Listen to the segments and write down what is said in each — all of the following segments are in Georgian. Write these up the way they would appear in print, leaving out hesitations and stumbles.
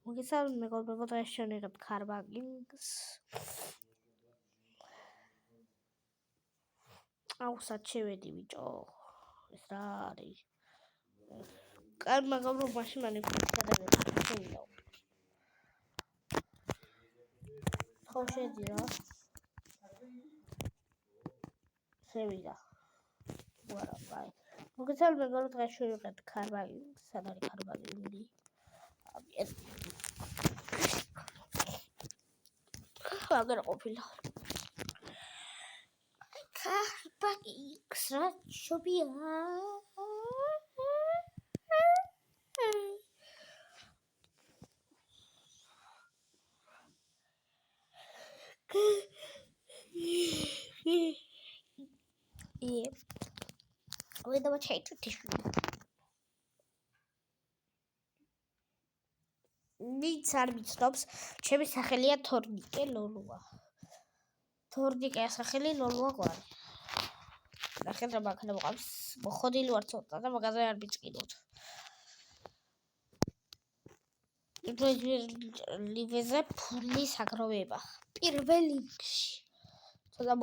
მოგესალმებით მეგობრებო, დღეს შევიღებთ ქარბაგინგს. აუ, სად შევედი ბიჭო? ეს რა არის? კარ მეგობრო, მაშინ გადაგეცემ. ხო შედი რა. შევიდა. ვარა, კაი. მოგესალმებით მეგობრებო, დღეს შევიღებთ ქარბაგინგს. სად არის ქარბაგინგი? აგერ ყოფილა. ქარბაგინგს რა შობია? ვიდა ჩაიტო ტიშვი. ვინც არ მიცნობს, ჩემი სახელია თორნიკე ლოლუა. თორნიკე სახელი ლოლუა გვარი. ნახეთ რა მაგანა მოყავს. მოხოდილი ვარ ცოტა და მაგაზე არ მიწკინოთ. ლივეზე ფულის აგროვება. პირველ ლინკში. ცოტა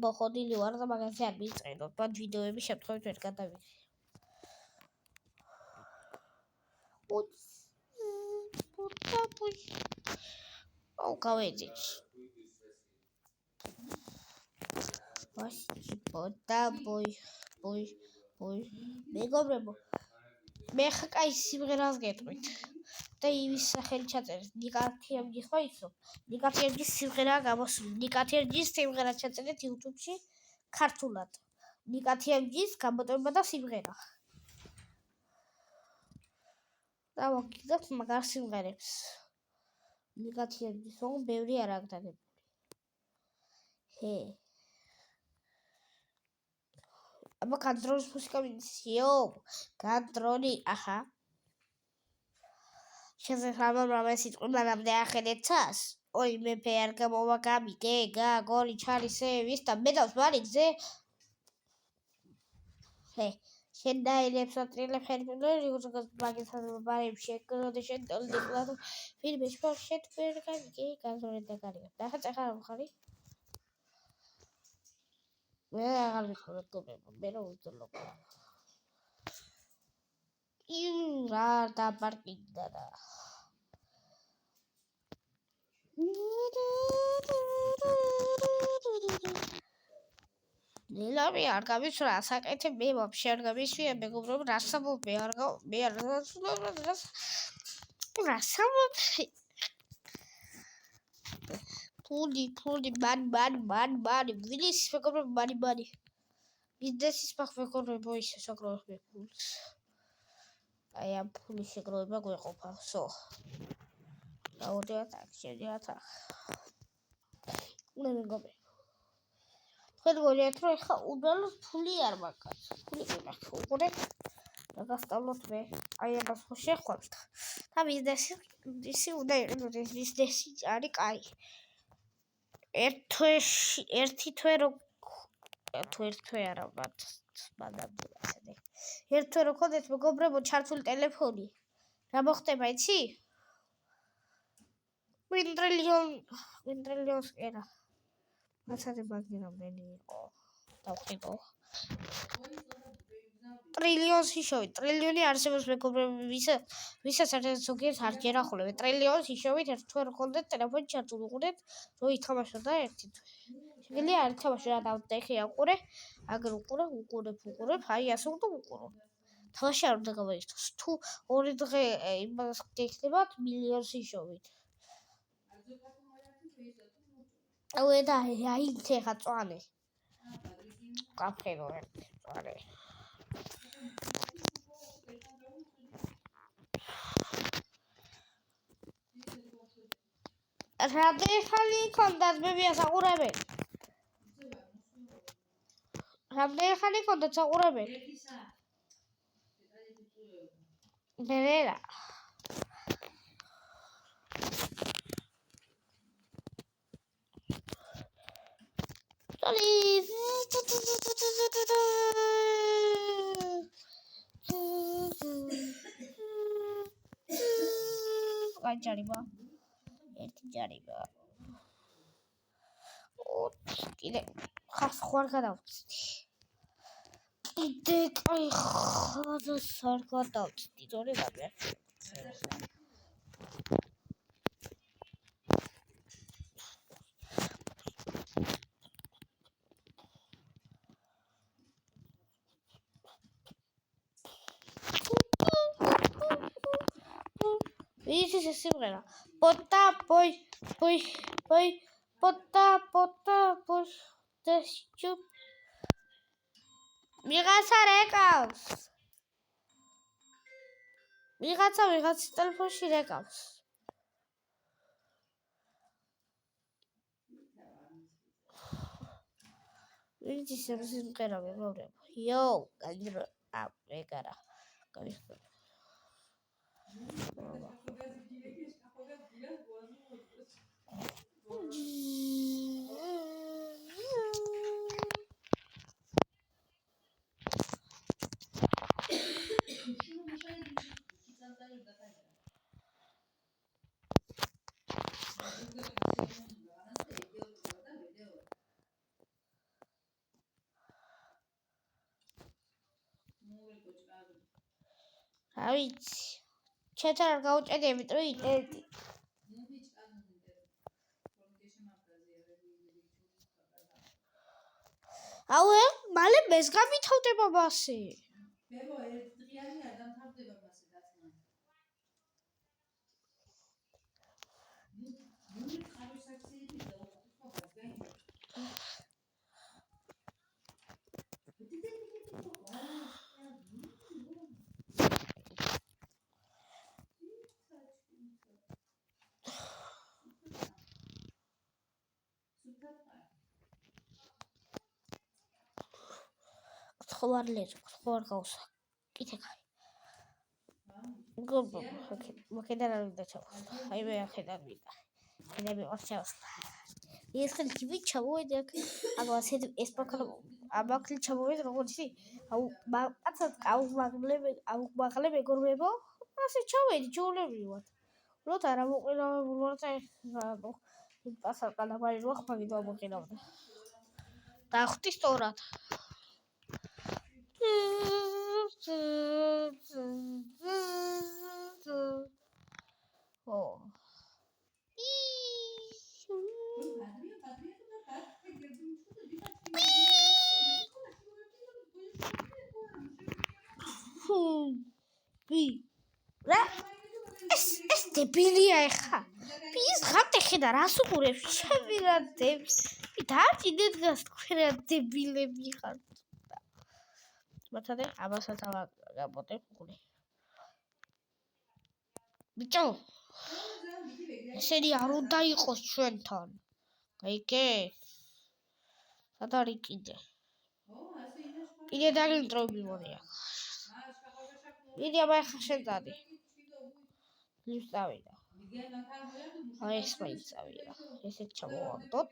მოხოდილი ვარ და მაგაზე არ მიწკინოთ. მათ ვიდეოები შემთხვევით ვერ გადავიღე. აუ გავედი. ბოი. მეგობრებო. მე ხა კაი სიმღერას გეტყვით. და იმის სახელი ჩაწერეთ. ნიკათიემჯის ხო იცო? ნიკათიემჯის სიმღერაა გამოსული. ნიკათიემჯის სიმღერა ჩაწერეთ YouTube-ში ქართულად. ნიკათიემჯის გამოტოვება და სიმღერა. და მოგიგებთ მაგარ სიმღერებს. ნიკათიემჯის ოღონდ ბევრი არ აქვს დაგებული. აბა კადრონის მუსიკა მინციო. კადრონი, აჰა. შესაძლოა სიტყვი მანამდე ახედეთას. ოი მეფე არ გამოვა გამიგე, გორი ჩალისე, ვისთა მეტავს მარიგზე. შენ დაილებს ატრილებ ხერხული, როგორც მაგისთან ბარემ შეკროდე შენ დოლდიკლად. ფილმი შენ ვერ გამიგე, კადრონი და კარია. ნახეთ ახლა ხარი. მე აღარ მეკორებო, მე რა უძლებო. რა დაპარკინდა და. ნელავი არ გამისვრა საკეთე მე ვაფშე არ გამისვია მეგობრებო რა სამობე არ მე არ რა სამობე ფული მან ვილის მეგობრებო მანი ბიზნესის მეგობრებო ისე შეგროვებ ფულს აი ამ ფულის შეგროვება გვეყოფა სო რაოდენად აქ შედიათ მე მეგობრებო გონიათ რომ ეხა უბრალოდ ფული არ მაქვს. ფული მაქვს უყურე. დაგასწავლოთ მე. აი ამას ხო შეხვევთ. და ბიზნესი უნდა იყოს ბიზნესი არის კაი. ერთი თვე რო ერთ თვე არა მადამდე ასეთი. ერთ თვე რო ხოდეთ მეგობრებო ჩართული ტელეფონი. რა მოხდება იცი? ვინ ტრილიონს ერა. მაცადე მაგერამდენი იყო დავხტიყო ტრილიონში შევით ტრილიონი არსებობს მეგობრებო ვისაც ერთად ზოგიერთ არ ჯერახულებ ტრილიონში შევით ერთ თვე რქონდეთ ტელეფონი ჩართული უყურეთ რო ითამაშო და ერთი თვე შეგიძლია არ ითამაშო რა დავტეხი აყურე აგერ უყურებ აი ასე უნდა უყურო თამაში არ უნდა გავაერთოს თუ ორი დღე იმას გექნებათ მილიონში შევით აუ და აი ხა წვანე კაფეო წვანე რამდენი ხანი ქონდათ მე ვიასაყურებენ რამდენი ხანი ქონდათ საყურებენ ბერერა კაი ჯარიმა. ერთი ჯარიმა. კიდე ხას ხوار გადავწდი. კიდე კაი ხას არ გადავწდი, თორე გამიარ. ის სიმღერა. პოტა ბოი პოტა ბოი დასჭუ მიღაცა რეკავს. ვიღაცა ტელეფონში რეკავს. ვინც ის სიმღერა მეგობრებო. იო, გაიგრო. ეგარა. გაიგრო. ავიცი ჩეთარ არ გავუჭედი, იმიტომ იტეტი. აუ, მალე მეს გავითავდება მასე. ბებო, ერთ დღიანი არ დამთავრდება მასე დათმა. ნუ ხარო საქსიები და უხუხობას გაიგე. ხوار გავს. კიდე კაი. გობო, მოკედან არ უნდა ჩავხსნა. აი მე ახედან მინდა. მე მიყვარს ჩავხსნა. ეს ხელი ჩავოვედი აქ. აგ ასეთ ეს პაკალო აბაკლი ჩავოვედი როგორც ისი. აუ კაცად აუმაღლებ ეგორმებო. ასე ჩავედი ჯოლებრივად. როცა არა მოყინავებული ვარ და პასარ კალაბარი რო ხმაგი დამოყინავდა. დახვდი სწორად. ეს დებილია ეხა. ის ღამე ხედა რას უყურებს? შევირადებს. დაჭიდეთ გას თქვენ დებილები ხართ. მათადე ამასაც გავაკეთებ ხოლმე. ბიჭო, ესენი არ უნდა იყოს ჩვენთან. გაიგე? სად არის კიდე? კიდე დაგიმტრობი მონია. ვიდეო ახლა შევდადი. ლიფტ წავიდა. აი ეს მაინც წავიდა. ესეთ ჩამოვაგდოთ.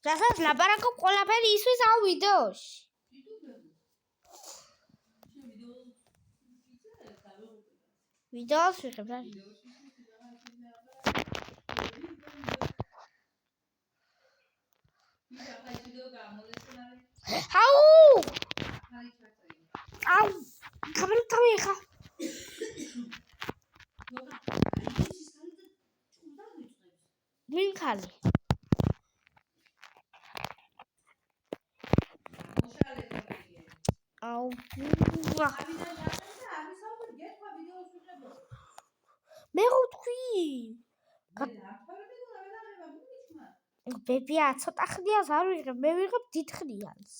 რასაც ლაპარაკობ ყველაფერი ისვის აუ ვიდეოში. ვიდეოს ვიღებ რა. აუ! აუ! კამერა თავიხა. მინქალი. აუ! მე ვთქვი. ბებია, ცოტა ხნიას არ ვიღებ, მე ვიღებ დიდ ხნიას.